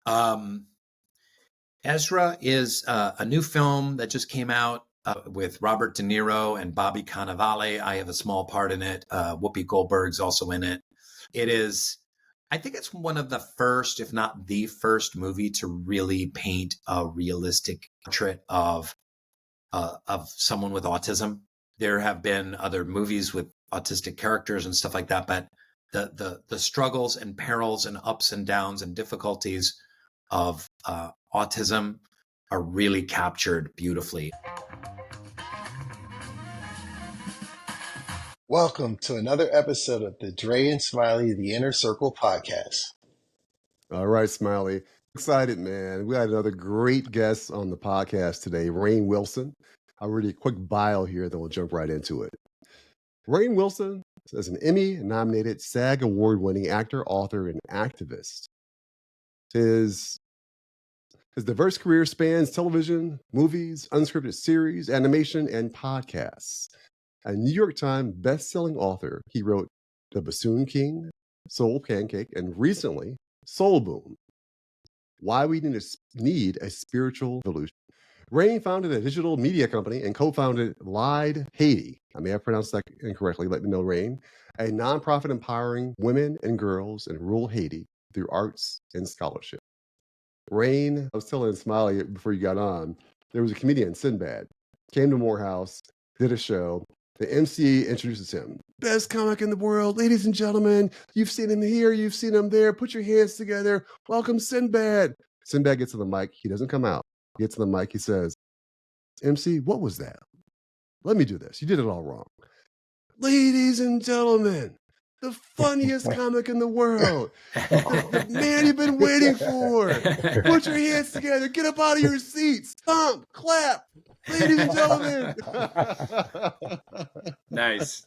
Um, Ezra is a new film that just came out with Robert De Niro and Bobby Cannavale. I have a small part in it. Whoopi Goldberg's also in it. I think it's one of the first, if not the first movie to really paint a realistic portrait of someone with autism. There have been other movies with autistic characters and stuff like that, but the struggles and perils and ups and downs and difficulties of autism are really captured beautifully. Welcome to another episode of the Dre and Smiley The Inner Circle podcast. All right, Smiley. Excited, man. We had another great guest on the podcast today, Rainn Wilson. I'll read a quick bio here, then we'll jump right into it. Rainn Wilson is an Emmy-nominated SAG award-winning actor, author, and activist. His diverse career spans television, movies, unscripted series, animation, and podcasts. A New York Times best-selling author, he wrote The Bassoon King, SoulPancake, and recently, Soul Boom, Why We Need a Spiritual Evolution. Rainn founded a digital media company and co-founded Lide Haiti. I may have pronounced that incorrectly, let me know, Rainn. A nonprofit empowering women and girls in rural Haiti through arts and scholarship. Rainn, I was telling Smiley before you got on, there was a comedian, Sinbad, came to Morehouse, did a show. The MC introduces him. Best comic in the world, ladies and gentlemen. You've seen him here, you've seen him there. Put your hands together. Welcome, Sinbad. Sinbad gets to the mic. He doesn't come out. He gets to the mic. He says, MC, what was that? Let me do this. You did it all wrong. Ladies and gentlemen, the funniest comic in the world. The man you've been waiting for. Put your hands together. Get up out of your seats. Stomp, clap. Ladies and gentlemen. Nice.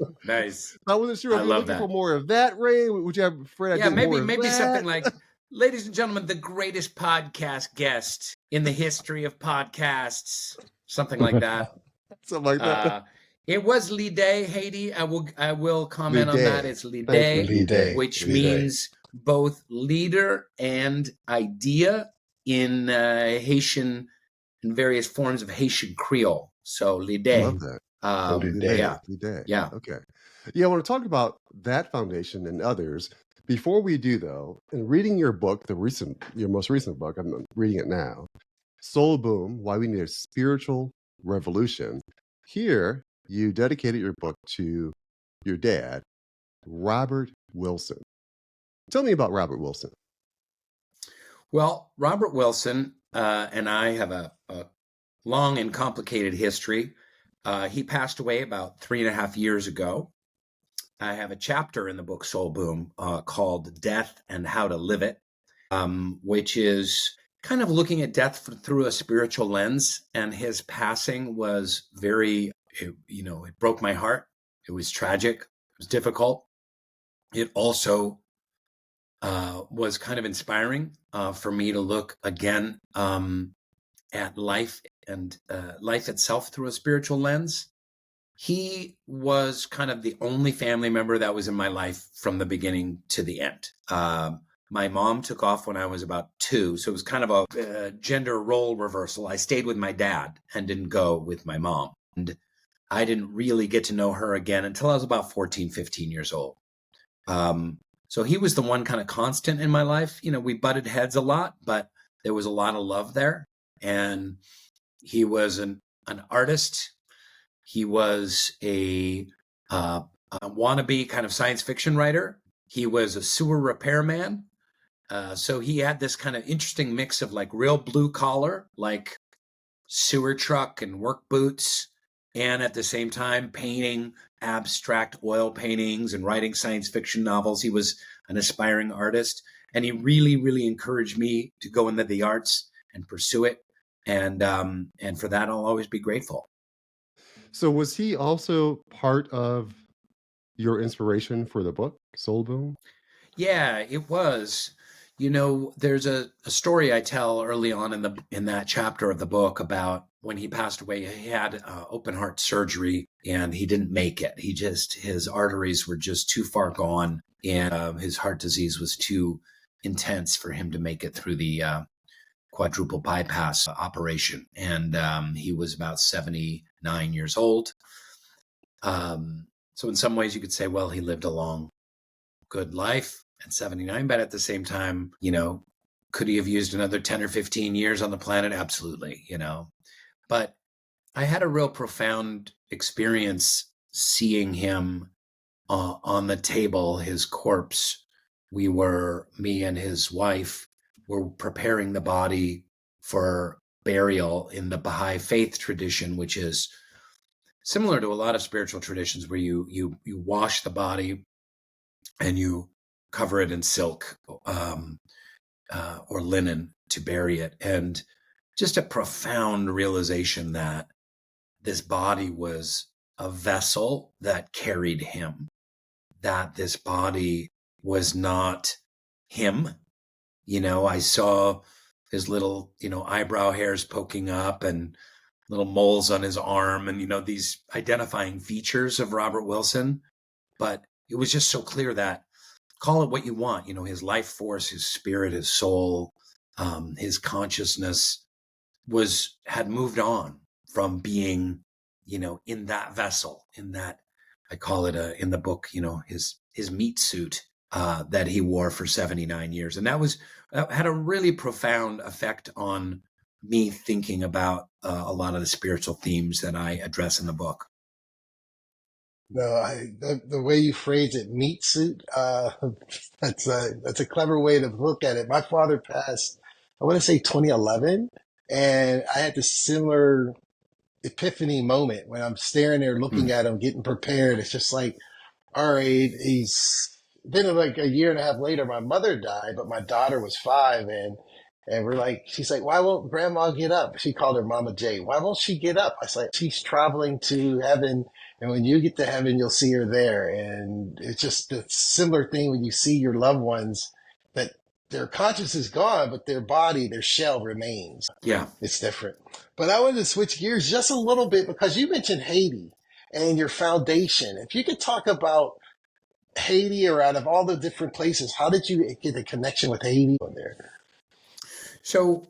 I wasn't sure if you were looking for more of that, Rainn. Would you have Fred? Yeah, maybe something like, ladies and gentlemen, the greatest podcast guest in the history of podcasts. Something like that. Something like that. It was Lide Haiti. I will comment on that. It's Lide, which means both leader and idea in Haitian, in various forms of Haitian Creole. So Lide. I love that. Lide. Yeah. Okay. Yeah, I want to talk about that foundation and others. Before we do, though, in reading your book, your most recent book, I'm reading it now, Soul Boom, Why We Need a Spiritual Revolution. Here, you dedicated your book to your dad, Robert Wilson. Tell me about Robert Wilson. Well, Robert Wilson and I have a long and complicated history. He passed away about 3.5 years ago. I have a chapter in the book Soul Boom called Death and How to Live It, which is kind of looking at death through a spiritual lens. And his passing was it broke my heart. It was tragic. It was difficult. It also was kind of inspiring for me to look again at life and life itself through a spiritual lens. He was kind of the only family member that was in my life from the beginning to the end. My mom took off when I was about 2, so it was kind of a gender role reversal. I stayed with my dad and didn't go with my mom. And I didn't really get to know her again until I was about 14, 15 years old. So he was the one kind of constant in my life. We butted heads a lot, but there was a lot of love there. And he was an artist. He was a wannabe kind of science fiction writer. He was a sewer repairman. So he had this kind of interesting mix of like real blue collar, like sewer truck and work boots, and at the same time painting abstract oil paintings and writing science fiction novels. He was an aspiring artist, and he really, really encouraged me to go into the arts and pursue it. And for that, I'll always be grateful. So was he also part of your inspiration for the book, Soul Boom? Yeah, it was. There's a story I tell early on in that chapter of the book about when he passed away. He had open heart surgery and he didn't make it. His arteries were just too far gone, and his heart disease was too intense for him to make it through the quadruple bypass operation. And he was about 79 years old. So in some ways you could say, well, he lived a long, good life at 79, but at the same time, could he have used another 10 or 15 years on the planet? Absolutely, But I had a real profound experience seeing him on the table, his corpse. Me and his wife were preparing the body for burial in the Baha'i faith tradition, which is similar to a lot of spiritual traditions where you wash the body and you cover it in silk or linen to bury it. And just a profound realization that this body was a vessel that carried him, that this body was not him. I saw his little, eyebrow hairs poking up and little moles on his arm and, these identifying features of Robert Wilson. But it was just so clear that, call it what you want, his life force, his spirit, his soul, his consciousness had moved on from being, in that vessel, in that, I call it in the book, his meat suit that he wore for 79 years. And that had a really profound effect on me thinking about a lot of the spiritual themes that I address in the book. No, the way you phrase it, meat suit, that's a clever way to look at it. My father passed, I want to say 2011, and I had this similar epiphany moment when I'm staring there looking at him, getting prepared. It's just like, all right, he's been like a year and a half later, my mother died, but my daughter was 5, and we're like, she's like, why won't grandma get up? She called her Mama J. Why won't she get up? I was like, she's traveling to heaven, and when you get to heaven, you'll see her there. And it's just a similar thing when you see your loved ones, that their conscience is gone, but their body, their shell remains. Yeah. It's different. But I wanted to switch gears just a little bit because you mentioned Haiti and your foundation. If you could talk about Haiti, or out of all the different places, how did you get a connection with Haiti on there? So,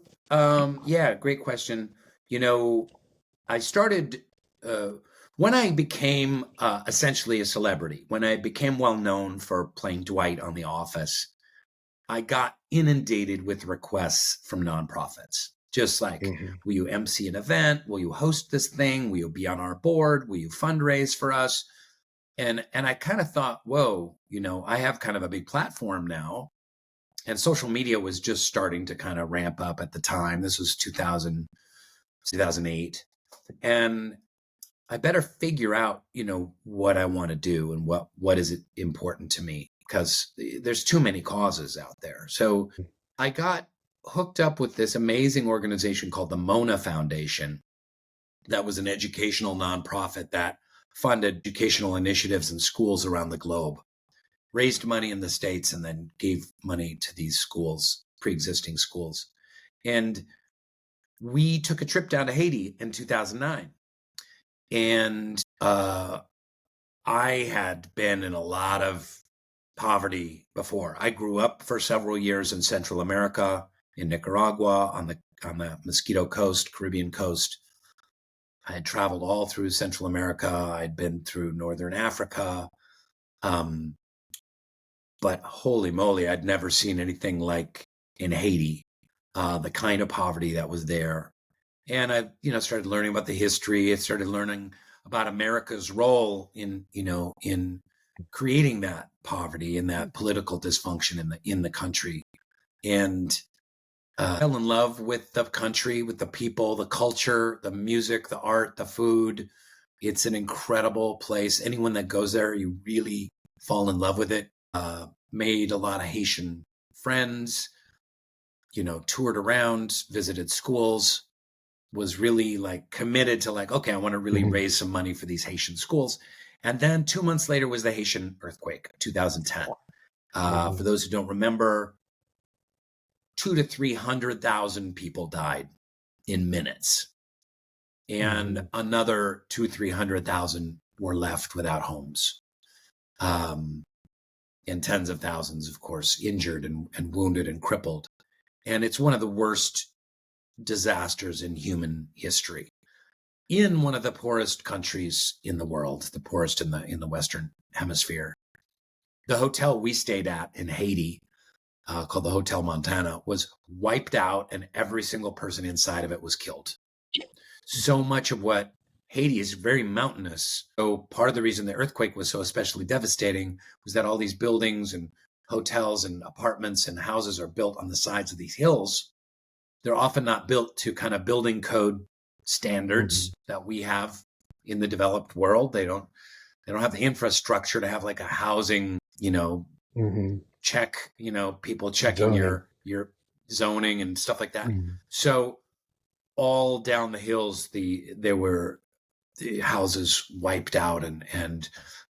great question. I started when I became essentially a celebrity, when I became well known for playing Dwight on The Office, I got inundated with requests from nonprofits. Just like, will you MC an event? Will you host this thing? Will you be on our board? Will you fundraise for us? And I kind of thought, whoa, I have kind of a big platform now. And social media was just starting to kind of ramp up at the time. This was 2008. And I better figure out, what I want to do and what is it important to me, because there's too many causes out there. So I got hooked up with this amazing organization called the Mona Foundation. That was an educational nonprofit that funded educational initiatives in schools around the globe, raised money in the States, and then gave money to these schools, pre-existing schools. And we took a trip down to Haiti in 2009. And I had been in a lot of poverty before. I grew up for several years in Central America, in Nicaragua, on the Mosquito Coast, Caribbean coast. I had traveled all through Central America. I'd been through Northern Africa. But holy moly, I'd never seen anything like in Haiti, the kind of poverty that was there. And I, started learning about the history. I started learning about America's role in creating that poverty and that political dysfunction in the country. And fell in love with the country, with the people, the culture, the music, the art, the food. It's an incredible place. Anyone that goes there, you really fall in love with it. Made a lot of Haitian friends, toured around, visited schools, was really committed to okay, I want to really raise some money for these Haitian schools. And then 2 months later was the Haitian earthquake, 2010. For those who don't remember, 200,000 to 300,000 people died in minutes. And another 200,000 to 300,000 were left without homes. And tens of thousands, of course, injured and wounded and crippled. And it's one of the worst disasters in human history in one of the poorest countries in the world, the poorest in the Western Hemisphere. The hotel we stayed at in Haiti, called the Hotel Montana, was wiped out, and every single person inside of it was killed. So much of what Haiti is very mountainous. So part of the reason the earthquake was so especially devastating was that all these buildings and hotels and apartments and houses are built on the sides of these hills. They're often not built to kind of building code standards that we have in the developed world. They don't have the infrastructure to have like a housing, check, people checking your zoning and stuff like that. So all down the hills, there were the houses wiped out and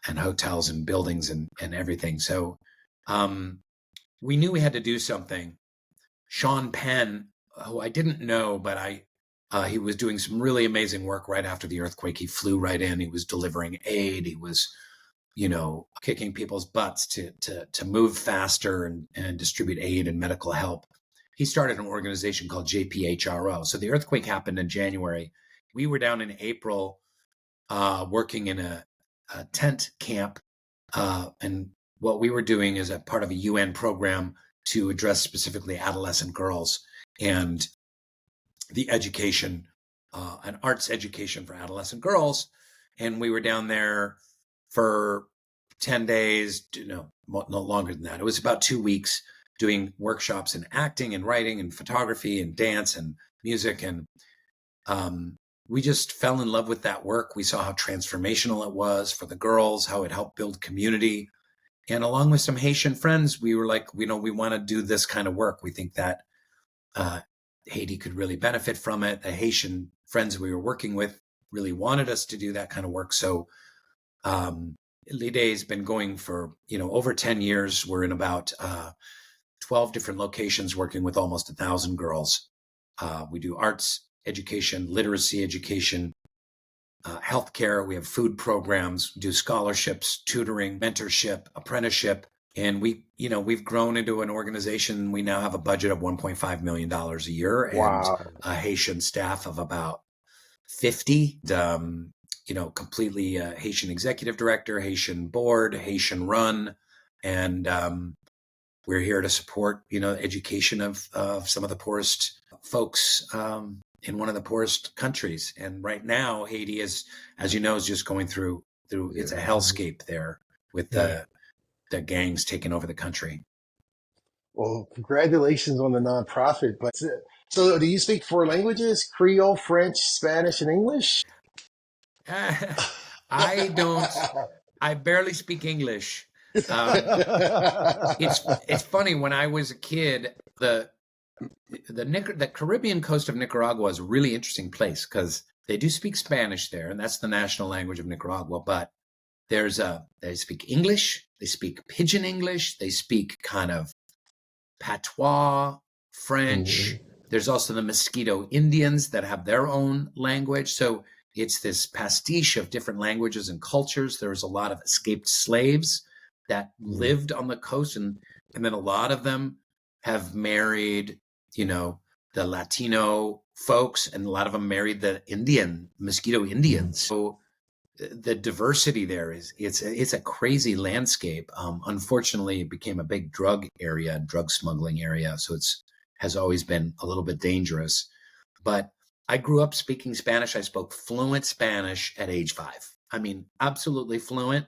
hotels and buildings and everything. So we knew we had to do something. Sean Penn, who I didn't know, but he was doing some really amazing work right after the earthquake. He flew right in. He was delivering aid. He was, kicking people's butts to move faster and distribute aid and medical help. He started an organization called JPHRO. So the earthquake happened in January. We were down in April working in a tent camp. And what we were doing is a part of a UN program to address specifically adolescent girls and the education, an arts education for adolescent girls. And we were down there for 10 days, no longer than that. It was about 2 weeks doing workshops in acting and writing and photography and dance and music. And we just fell in love with that work. We saw how transformational it was for the girls, how it helped build community. And along with some Haitian friends, we were like, we want to do this kind of work. We think that Haiti could really benefit from it. The Haitian friends we were working with really wanted us to do that kind of work. So Lide has been going for, over 10 years. We're in about 12 different locations working with almost 1,000 girls. We do arts education, literacy education, healthcare. We have food programs, do scholarships, tutoring, mentorship, apprenticeship. And we've grown into an organization. We now have a budget of $1.5 million a year and a Haitian staff of about 50, completely Haitian executive director, Haitian board, Haitian run. And we're here to support, education of some of the poorest folks in one of the poorest countries. And right now, Haiti is, as you know, is just going through it's a hellscape there with the gangs taking over the country. Well, congratulations on the nonprofit. But so do you speak 4 languages? Creole, French, Spanish, and English? I don't. I barely speak English. It's funny. When I was a kid, the Caribbean coast of Nicaragua is a really interesting place because they do speak Spanish there, and that's the national language of Nicaragua. But they speak English, they speak Pidgin English, they speak kind of patois, French. There's also the Mosquito Indians that have their own language. So it's this pastiche of different languages and cultures. There was a lot of escaped slaves that lived on the coast, and then a lot of them have married, the Latino folks, and a lot of them married the Mosquito Indians. So the diversity there it's a crazy landscape. Unfortunately, it became a big drug smuggling area. So has always been a little bit dangerous. But I grew up speaking Spanish. I spoke fluent Spanish at age 5. I mean, absolutely fluent.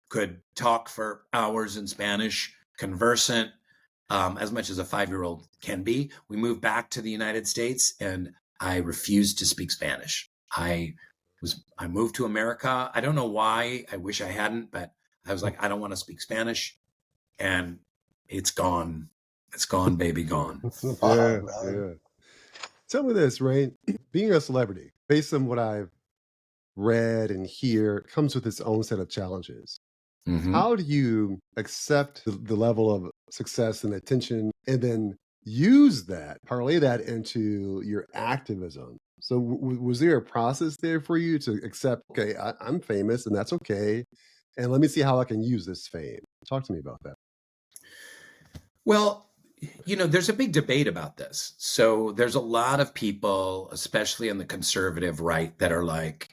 Could talk for hours in Spanish, conversant, as much as a 5-year-old can be. We moved back to the United States and I refused to speak Spanish. I moved to America. I don't know why. I wish I hadn't, but I was like, I don't want to speak Spanish. And it's gone. It's gone, baby, gone. Yeah. Tell me this, Rainn. Being a celebrity, based on what I've read and hear, comes with its own set of challenges. How do you accept the level of success and attention and then parlay that into your activism? So was there a process there for you to accept, okay, I'm famous and that's okay, and let me see how I can use this fame? Talk to me about that. Well, There's a big debate about this. So there's a lot of people, especially on the conservative right, that are like,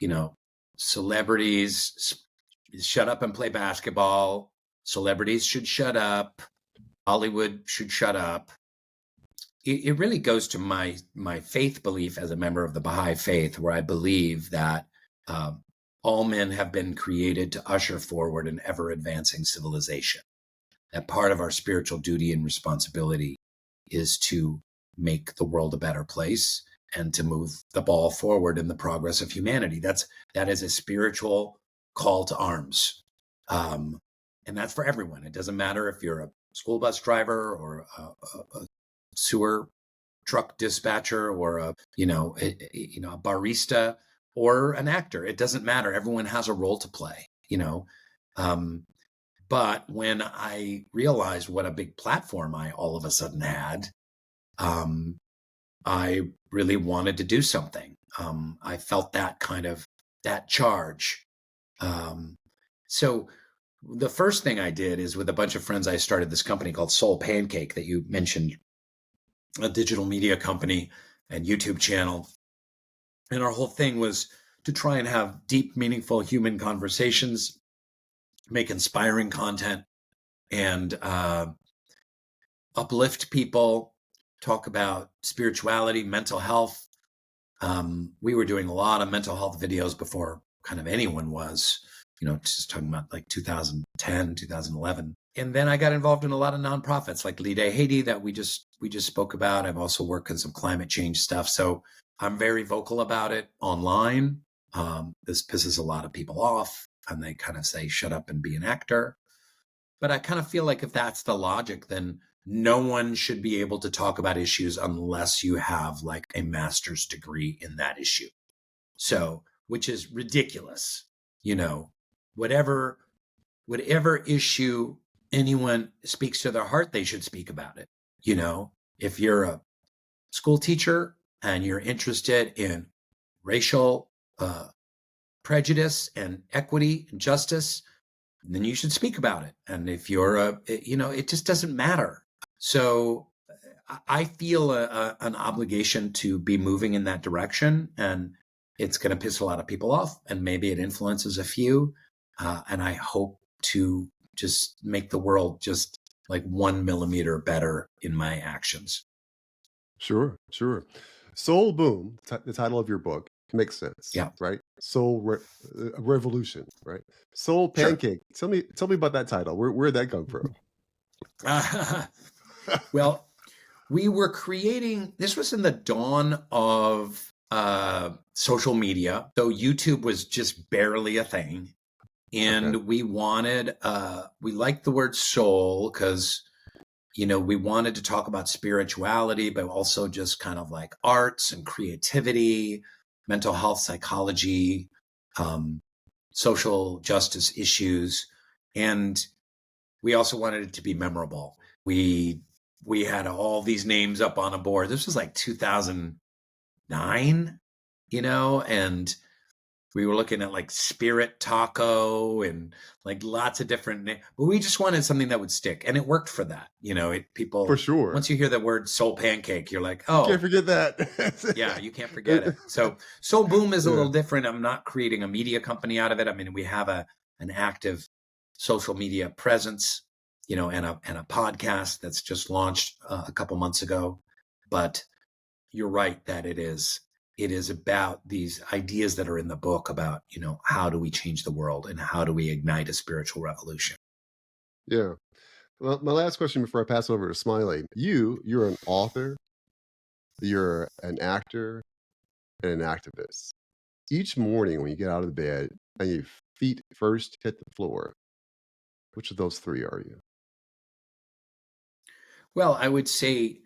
celebrities shut up and play basketball. Celebrities should shut up. Hollywood should shut up. It really goes to my faith belief as a member of the Baha'i faith, where I believe that all men have been created to usher forward an ever-advancing civilization. That part of our spiritual duty and responsibility is to make the world a better place and to move the ball forward in the progress of humanity. That is a spiritual call to arms. And that's for everyone. It doesn't matter if you're a school bus driver or a sewer truck dispatcher or a barista or an actor. It doesn't matter. Everyone has a role to play, but when I realized what a big platform I all of a sudden had, I really wanted to do something. I felt that charge. So the first thing I did is, with a bunch of friends, I started this company called SoulPancake that you mentioned, a digital media company and YouTube channel. And our whole thing was to try and have deep, meaningful human conversations, make inspiring content, and uplift people, talk about spirituality, mental health. We were doing a lot of mental health videos before kind of anyone was, just talking about like 2010, 2011. And then I got involved in a lot of nonprofits like Lide Haiti that we just spoke about. I've also worked on some climate change stuff. So I'm very vocal about it online. This pisses a lot of people off, and they kind of say, shut up and be an actor. But I kind of feel like if that's the logic, then no one should be able to talk about issues unless you have like a master's degree in that issue. So, which is ridiculous. Whatever issue anyone speaks to their heart, they should speak about it. If you're a school teacher and you're interested in racial prejudice and equity and justice, then you should speak about it. And if you're it just doesn't matter. So I feel an obligation to be moving in that direction, and it's going to piss a lot of people off, and maybe it influences a few. And I hope to just make the world just like 1 millimeter better in my actions. Sure. Soul Boom, the title of your book, makes sense. Yeah. Right. Revolution. Right. Soul Sure. Pancake. Tell me about that title. Where'd that come from? Well, we were creating, this was in the dawn of social media. So YouTube was just barely a thing. And Okay. we wanted, we liked the word soul because, we wanted to talk about spirituality, but also just kind of like arts and creativity, mental health, psychology, social justice issues. And we also wanted it to be memorable. We had all these names up on a board. This was like 2009, and we were looking at like Spirit Taco and like lots of different names, but we just wanted something that would stick, and it worked for that. People, For sure. once you hear the word Soul Pancake, you're like, Can't oh, forget that. yeah, you can't forget it. So Soul Boom is a Yeah. little different. I'm not creating a media company out of it. I mean, we have an active social media presence, and a podcast that's just launched a couple months ago. But you're right that it is about these ideas that are in the book about, how do we change the world and how do we ignite a spiritual revolution? Yeah. Well, my last question before I pass over to Smiley. You're an author, you're an actor, and an activist. Each morning when you get out of bed and your feet first hit the floor, which of those three are you? Well, I would say,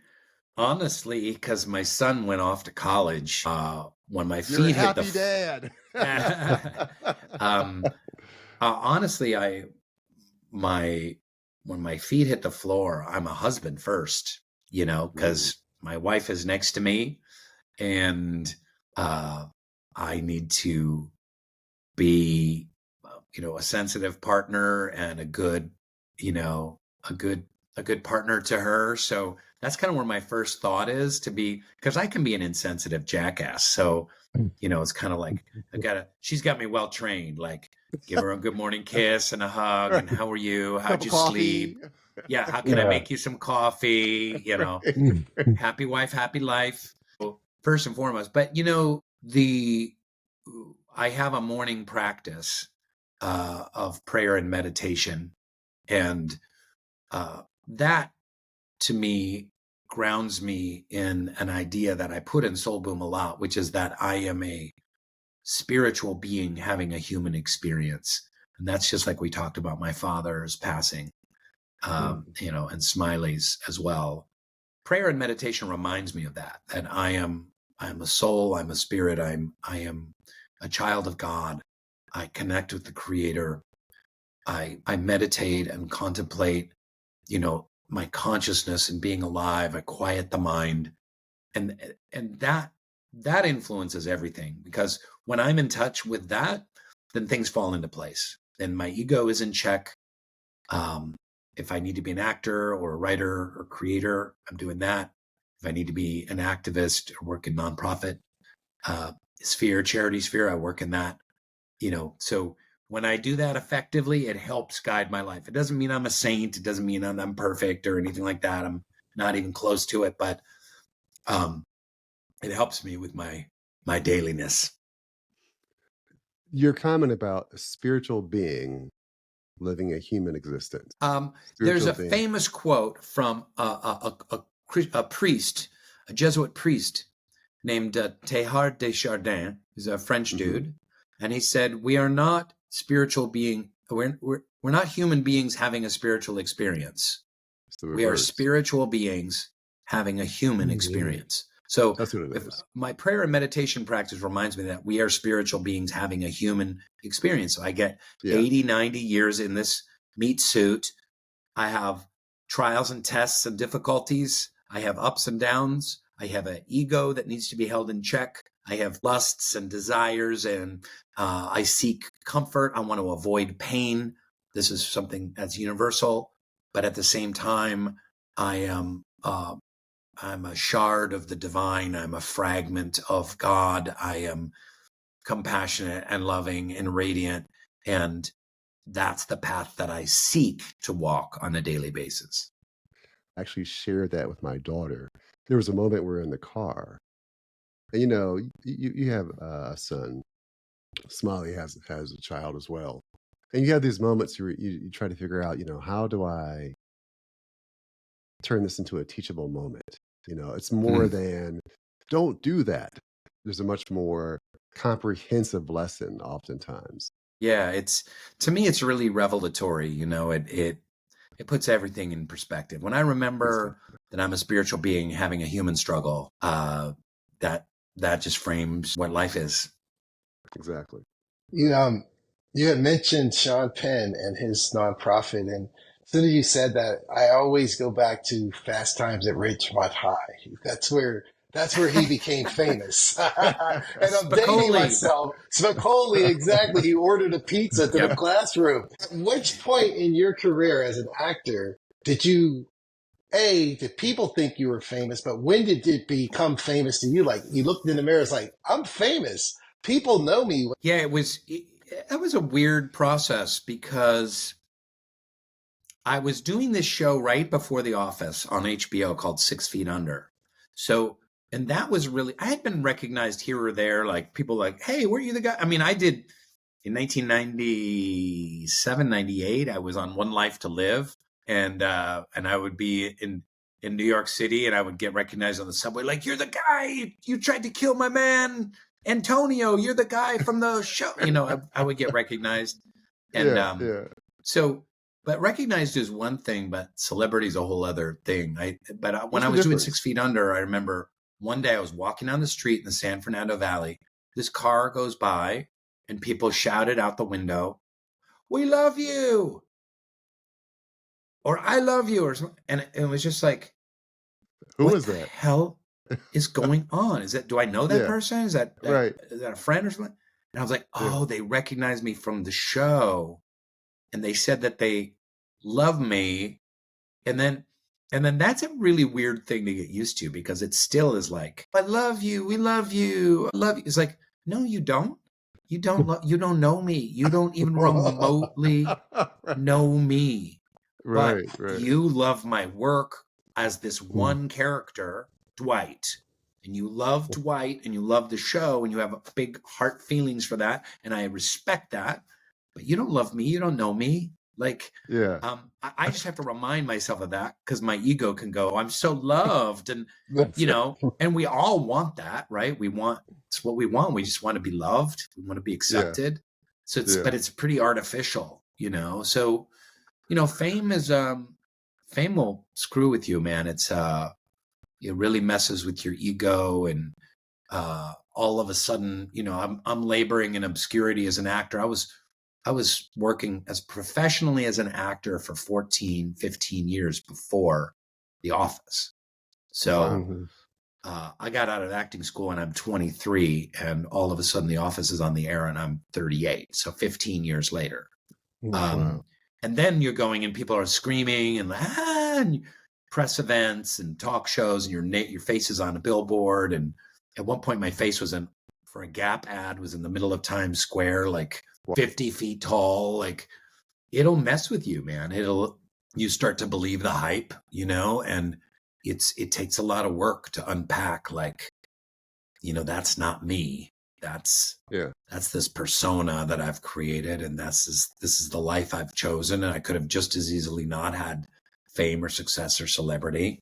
honestly, because my son went off to college, when my You're a feet hit happy dad. honestly, when my feet hit the floor, I'm a husband first, because my wife is next to me, and I need to be, a sensitive partner and a good a good partner to her. So that's kind of where my first thought is, to be, because I can be an insensitive jackass. So, it's kind of like, she's got me well trained, like give her a good morning kiss and a hug. And how are you? How'd you sleep? Yeah. How can I make you some coffee? Happy wife, happy life. So first and foremost, but I have a morning practice of prayer and meditation. And that to me grounds me in an idea that I put in Soul Boom a lot, which is that I am a spiritual being having a human experience. And that's just like we talked about my father's passing, and Smiley's as well. Prayer and meditation reminds me of that I'm a soul, I'm a spirit, I am a child of God. I connect with the Creator. I meditate and contemplate, my consciousness and being alive. I quiet the mind, and that influences everything, because when I'm in touch with that, then things fall into place. Then my ego is in check. If I need to be an actor or a writer or creator, I'm doing that. If I need to be an activist or work in nonprofit sphere, charity sphere, I work in that. So when I do that effectively, it helps guide my life. It doesn't mean I'm a saint. It doesn't mean I'm perfect or anything like that. I'm not even close to it, but it helps me with my dailiness. Your comment about a spiritual being living a human existence. There's a famous quote from a priest, a Jesuit priest named Teilhard de Chardin. He's a French dude. And he said, we are not spiritual being. We're not human beings having a spiritual experience. We are spiritual beings having a human experience. So that's what it is. My prayer and meditation practice reminds me that we are spiritual beings having a human experience. So I get 80, 90 years in this meat suit. I have trials and tests and difficulties. I have ups and downs. I have an ego that needs to be held in check. I have lusts and desires, and I seek comfort. I want to avoid pain. This is something that's universal, but at the same time, I'm a shard of the divine. I'm a fragment of God. I am compassionate and loving and radiant, and that's the path that I seek to walk on a daily basis. I actually shared that with my daughter. There was a moment we were in the car, and you have a son. Smiley has a child as well, and you have these moments where you try to figure out, how do I turn this into a teachable moment? It's more than don't do that. There's a much more comprehensive lesson oftentimes. Yeah, to me, it's really revelatory. It puts everything in perspective. When I remember that I'm a spiritual being having a human struggle, that just frames what life is. Exactly. You had mentioned Sean Penn and his nonprofit, and as soon as you said that, I always go back to Fast Times at Ridgemont High. That's where he became famous. And I'm dating myself. Spicoli, exactly. He ordered a pizza to the classroom. At which point in your career as an actor did people think you were famous, but when did it become famous to you? Like, you looked in the mirror, it's like, I'm famous. People know me. Yeah, it was a weird process, because I was doing this show right before The Office on HBO called 6 Feet Under. So, and that was really, I had been recognized here or there, like people like, hey, were you the guy? I mean, I did in 1997, 98, I was on One Life to Live, and I would be in New York City, and I would get recognized on the subway, like, you're the guy, you tried to kill my man, Antonio, you're the guy from the show. I would get recognized. And so, but recognized is one thing, but celebrity is a whole other thing. When I was doing 6 Feet Under, I remember one day I was walking down the street in the San Fernando Valley. This car goes by and people shouted out the window, "We love you," or "I love you," or something. And it was just like, who is the that? hell is going on? Do I know that person? Is that right? Is that a friend or something? And I was like, oh, they recognized me from the show, and they said that they love me. And then And then that's a really weird thing to get used to because it still is like, I love you. We love you. I love you. It's like, no, you don't. You don't know me. You don't even remotely know me. But Right. you love my work as this one character, Dwight. And you love Dwight and you love the show and you have big heart feelings for that. And I respect that. But you don't love me. You don't know me. Like, Yeah. I just have to remind myself of that because my ego can go, I'm so loved. And, That's and we all want that, right? It's what we want. We just want to be loved. We want to be accepted. So but it's pretty artificial, So, fame will screw with you, man. It really messes with your ego. And all of a sudden, I'm laboring in obscurity as an actor. I was working as professionally as an actor for 14, 15 years before The Office. So I got out of acting school and I'm 23 and all of a sudden The Office is on the air and I'm 38. So 15 years later. And then you're going and people are screaming and press events and talk shows and your face is on a billboard. And at one point my face was for a Gap ad was in the middle of Times Square, like 50 feet tall. Like it'll mess with you, man. You start to believe the hype, and it takes a lot of work to unpack, like, that's not me. That's this persona that I've created. And this is the life I've chosen. And I could have just as easily not had fame or success or celebrity.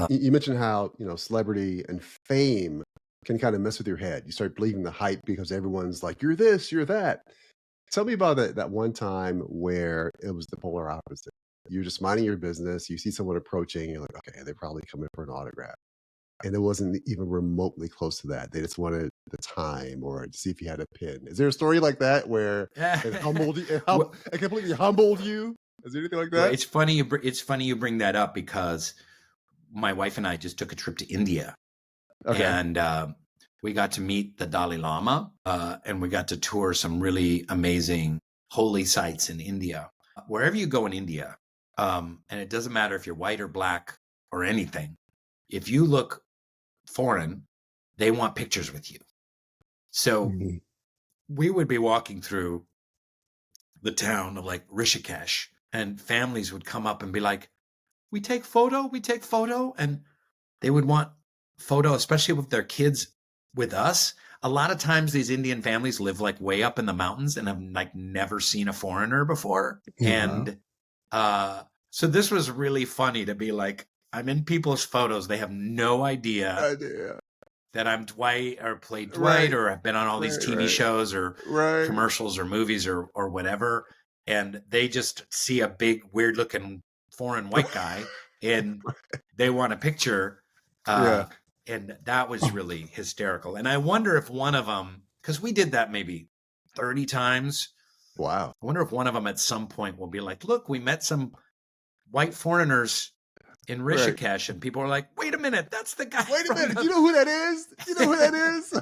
You mentioned how, celebrity and fame can kind of mess with your head. You start believing the hype because everyone's like, you're this, you're that. Tell me about that one time where it was the polar opposite. You're just minding your business. You see someone approaching. You're like, okay, they're probably coming for an autograph. And it wasn't even remotely close to that. They just wanted the time or to see if you had a pin. Is there a story like that where it humbled you? It completely humbled you? Is there anything like that? Well, it's funny you bring that up because my wife and I just took a trip to India. Okay. And we got to meet the Dalai Lama and we got to tour some really amazing holy sites in India. Wherever you go in India, and it doesn't matter if you're white or black or anything, if you look foreign, they want pictures with you. So we would be walking through the town of like Rishikesh and families would come up and be like, we take photo. And they would want photo, especially with their kids with us. A lot of times these Indian families live like way up in the mountains and have like never seen a foreigner before. And so this was really funny to be like, I'm in people's photos. They have no idea that I'm Dwight or played Dwight or I've been on all these TV shows or commercials or movies or whatever. And they just see a big weird looking foreign white guy and they want a picture. And that was really hysterical. And I wonder if one of them, because we did that maybe 30 times. Wow. I wonder if one of them at some point will be like, look, we met some white foreigners in Rishikesh. And people are like, wait a minute, that's the guy. Wait a minute. You know who that is?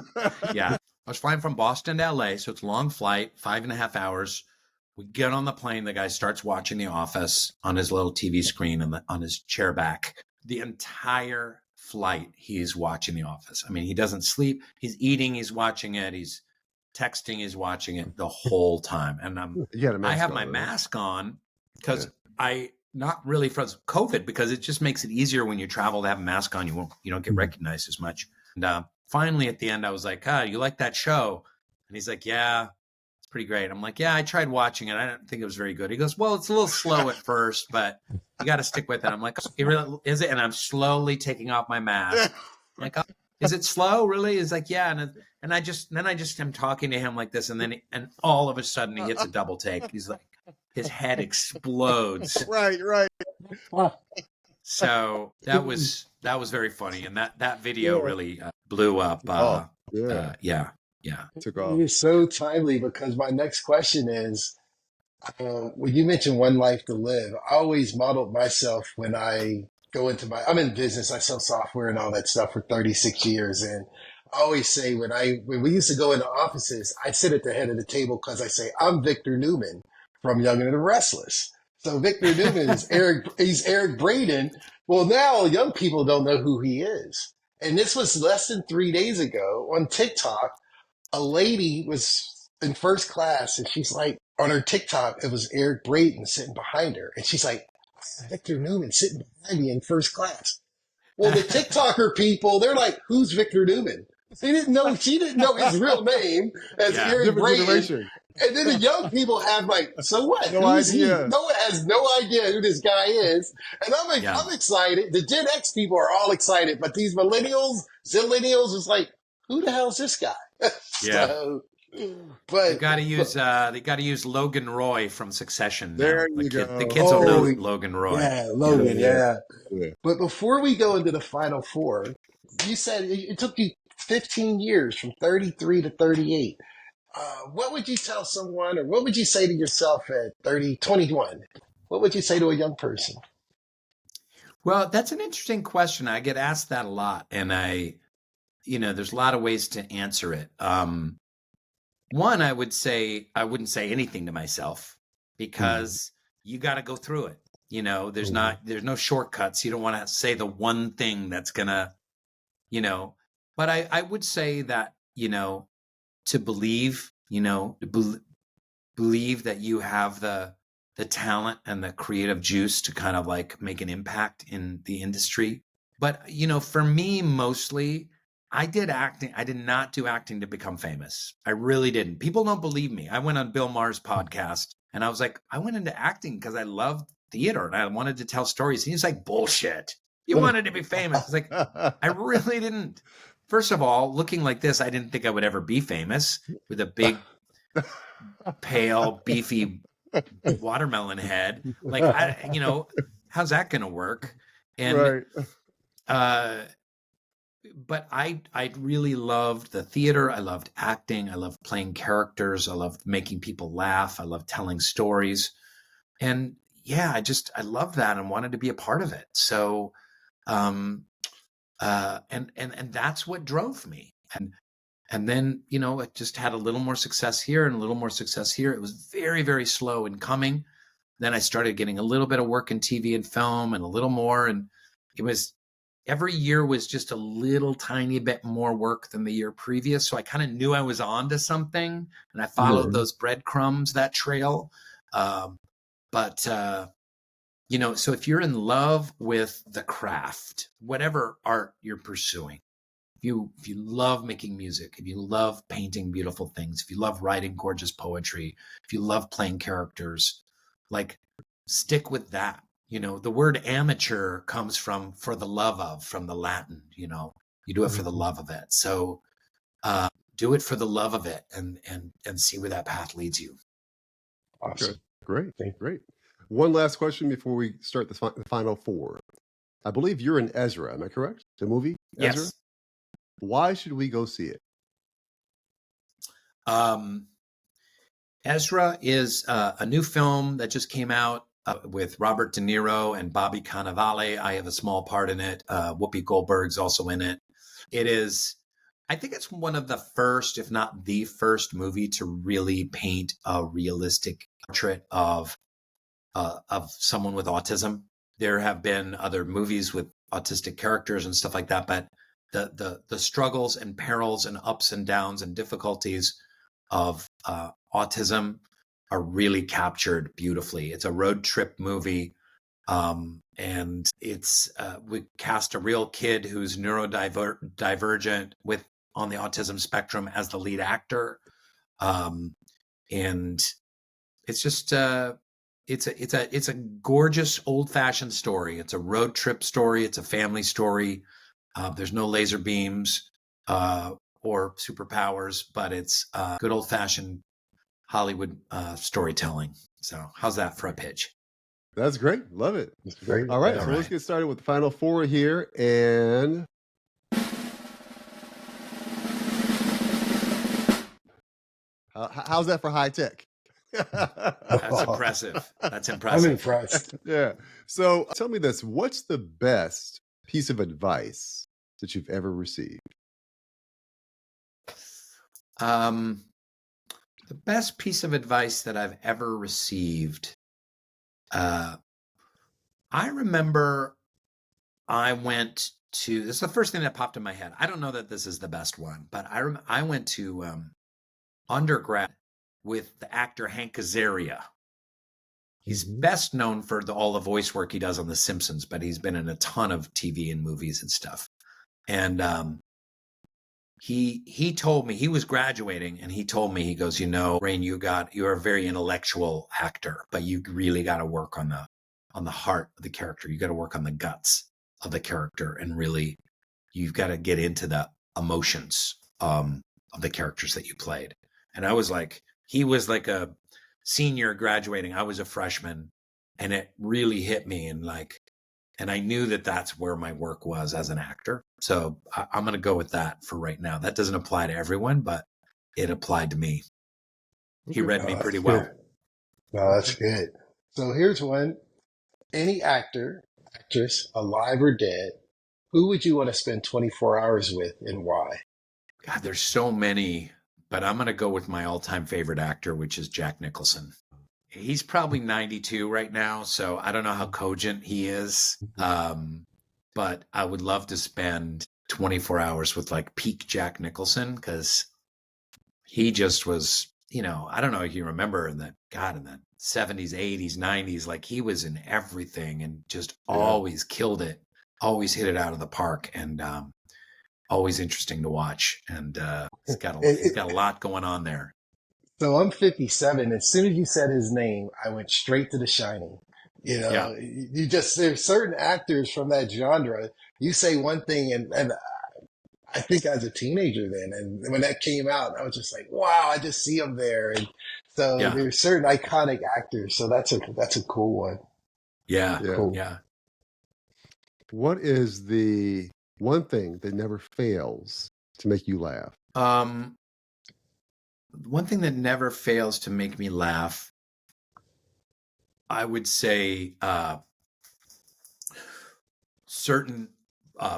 Yeah. I was flying from Boston to LA. So it's a long flight, 5.5 hours. We get on the plane. The guy starts watching The Office on his little TV screen and on his chair back. The entire flight, he's watching The Office. I mean, he doesn't sleep. He's eating. He's watching it. He's texting. He's watching it the whole time. And I have my mask on because not really for COVID, because it just makes it easier when you travel to have a mask on. You don't get recognized as much. And finally, at the end, I was like, you like that show? And he's like, yeah. Pretty great. I'm like, yeah, I tried watching it. I don't think it was very good. He goes, well, it's a little slow at first, but you got to stick with it. I'm like, is it? And I'm slowly taking off my mask. I'm like, is it slow? Really? He's like, yeah. And I just am talking to him like this. And then, and all of a sudden he hits a double take. He's like, his head explodes. Right. So that was very funny. And that video really blew up. Yeah. Took off. It's so timely because my next question is, when you mentioned one life to live, I always modeled myself when I go into I'm in business, I sell software and all that stuff for 36 years. And I always say when we used to go into offices, I sit at the head of the table because I say, I'm Victor Newman from Young and the Restless. So Victor Newman is he's Eric Braeden. Well, now young people don't know who he is. And this was less than 3 days ago on TikTok. A lady was in first class and she's like, on her TikTok, it was Eric Braeden sitting behind her. And she's like, Victor Newman sitting behind me in first class. Well, the TikToker people, they're like, who's Victor Newman? She didn't know his real name as Yeah. Eric Different Braeden. generation. And then the young people have like, so what? No Who's he? idea. No one has no idea who this guy is. And I'm like, Yeah. I'm excited. The Gen X people are all excited, but these millennials, zillennials is like, who the hell is this guy? Yeah. So, They but got to use Logan Roy from Succession. There now. you The go. kids will know Oh, Logan Roy. yeah, Logan, Yeah. yeah. But before we go into the final four, you said it took you 15 years from 33 to 38. What would you tell someone, or what would you say to yourself at 21? What would you say to a young person? Well, that's an interesting question. I get asked that a lot, and there's a lot of ways to answer it. One, I wouldn't say anything to myself because you got to go through it. There's no shortcuts. You don't want to say the one thing that's gonna, but I would say that, to believe, believe that you have the talent and the creative juice to kind of like make an impact in the industry. But, for me, mostly I did acting. I did not do acting to become famous. I really didn't. People don't believe me. I went on Bill Maher's podcast and I was like, I went into acting because I loved theater and I wanted to tell stories. And he's like, bullshit. You wanted to be famous. It's like, I really didn't. First of all, looking like this, I didn't think I would ever be famous with a big, pale, beefy watermelon head. Like, how's that going to work? And, Right. but I really loved the theater. I loved acting. I loved playing characters. I loved making people laugh. I loved telling stories. And yeah, I loved that and wanted to be a part of it. So, and that's what drove me. And then, it just had a little more success here and a little more success here. It was very, very slow in coming. Then I started getting a little bit of work in TV and film and a little more. And it was, every year was just a little tiny bit more work than the year previous. So I kind of knew I was on to something and I followed those breadcrumbs, that trail. So if you're in love with the craft, whatever art you're pursuing, if you love making music, if you love painting beautiful things, if you love writing gorgeous poetry, if you love playing characters, like stick with that. The word amateur comes from for the love of, from the Latin, you do it for the love of it. So do it for the love of it and see where that path leads you. Awesome. Great. One last question before we start the final four. I believe you're in Ezra. Am I correct? The movie? Ezra? Yes. Why should we go see it? Ezra is a new film that just came out with Robert De Niro and Bobby Cannavale. I have a small part in it. Whoopi Goldberg's also in it. I think it's one of the first, if not the first movie to really paint a realistic portrait of someone with autism. There have been other movies with autistic characters and stuff like that, but the struggles and perils and ups and downs and difficulties of autism are really captured beautifully. It's a road trip movie, and it's we cast a real kid who's neurodivergent on the autism spectrum as the lead actor, and it's just it's a gorgeous old-fashioned story. It's a road trip story. It's a family story. There's no laser beams or superpowers, but it's good old-fashioned Hollywood storytelling. So how's that for a pitch? That's great. Love it. It's great. All right. So let's get started with the final four here. And how's that for high tech? That's impressive. I'm impressed. Yeah. So tell me this. What's the best piece of advice that you've ever received? The best piece of advice that I've ever received. I remember I went to, this is the first thing that popped in my head. I don't know that this is the best one, but I went to undergrad with the actor Hank Azaria. He's best known for all the voice work he does on The Simpsons, but he's been in a ton of TV and movies and stuff. And he told me, he was graduating, and he told me, he goes, Rainn, you're a very intellectual actor, but you really got to work on the heart of the character. You got to work on the guts of the character, and really, you've got to get into the emotions of the characters that you played. And I was like, he was like a senior graduating. I was a freshman, and it really hit me. And I knew that that's where my work was as an actor. So I'm going to go with that for right now. That doesn't apply to everyone, but it applied to me. He read me pretty well. No, that's good. So here's one. Any actor, actress, alive or dead, who would you want to spend 24 hours with, and why? God, there's so many, but I'm going to go with my all-time favorite actor, which is Jack Nicholson. He's probably 92 right now, so I don't know how cogent he is. But I would love to spend 24 hours with peak Jack Nicholson, because he just was, I don't know if you remember in the 70s, 80s, 90s, he was in everything and just always killed it, always hit it out of the park, and always interesting to watch. And he's got a lot going on there. So I'm 57. As soon as you said his name, I went straight to The Shining. There's certain actors from that genre. You say one thing, and I think I was a teenager then, and when that came out, I was just like, wow, I just see him there. And so there's certain iconic actors. So that's a cool one. Yeah. Cool. Yeah. What is the one thing that never fails to make you laugh? One thing that never fails to make me laugh, I would say certain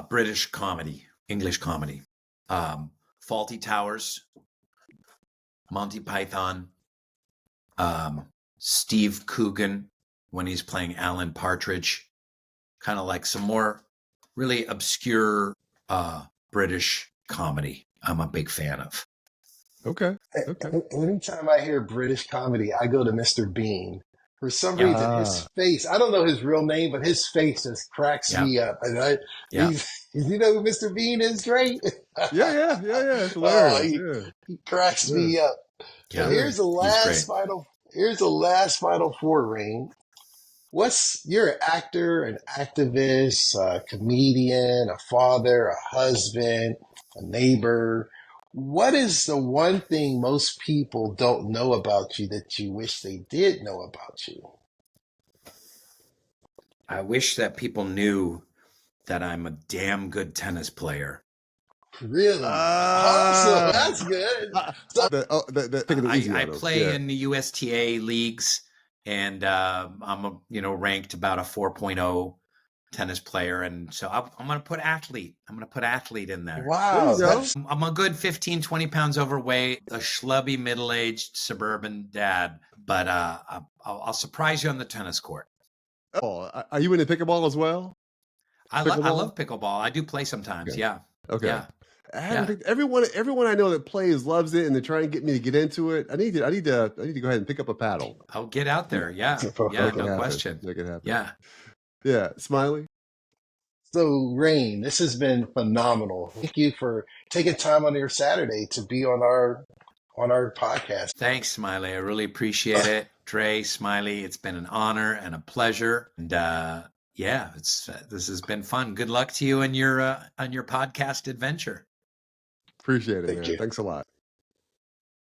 British comedy, English comedy. Fawlty Towers, Monty Python, Steve Coogan when he's playing Alan Partridge, kind of like some more really obscure British comedy I'm a big fan of. Okay. Anytime I hear British comedy, I go to Mr. Bean. For some reason, his face, I don't know his real name, but his face just cracks me up. And you know who Mr. Bean is, Dre? Yeah. It's hilarious. He cracks me up. Yeah. So here's the last final four, Rainn. You're an actor, an activist, a comedian, a father, a husband, a neighbor. What is the one thing most people don't know about you that you wish they did know about you? I wish that people knew that I'm a damn good tennis player. Really? Awesome. That's good. I play in the USTA leagues, and I'm ranked about a 4.0 tennis player, and so I'm going to put athlete. I'm going to put athlete in there. Wow. I'm a good 15, 20 pounds overweight, a schlubby middle-aged suburban dad, but I'll surprise you on the tennis court. Oh, are you into pickleball as well? I love pickleball. I do play sometimes. Okay. Yeah. Okay. Yeah. Everyone I know that plays loves it, and they're trying to get me to get into it. I need to go ahead and pick up a paddle. I'll get out there. Yeah. Yeah. No question. Make it happen. Yeah. Yeah. Smiley. So, Rainn, this has been phenomenal. Thank you for taking time on your Saturday to be on our podcast. Thanks, Smiley. I really appreciate it. Dre, Smiley, it's been an honor and a pleasure. And this has been fun. Good luck to you on your podcast adventure. Appreciate it, Thank man. you. Thanks a lot.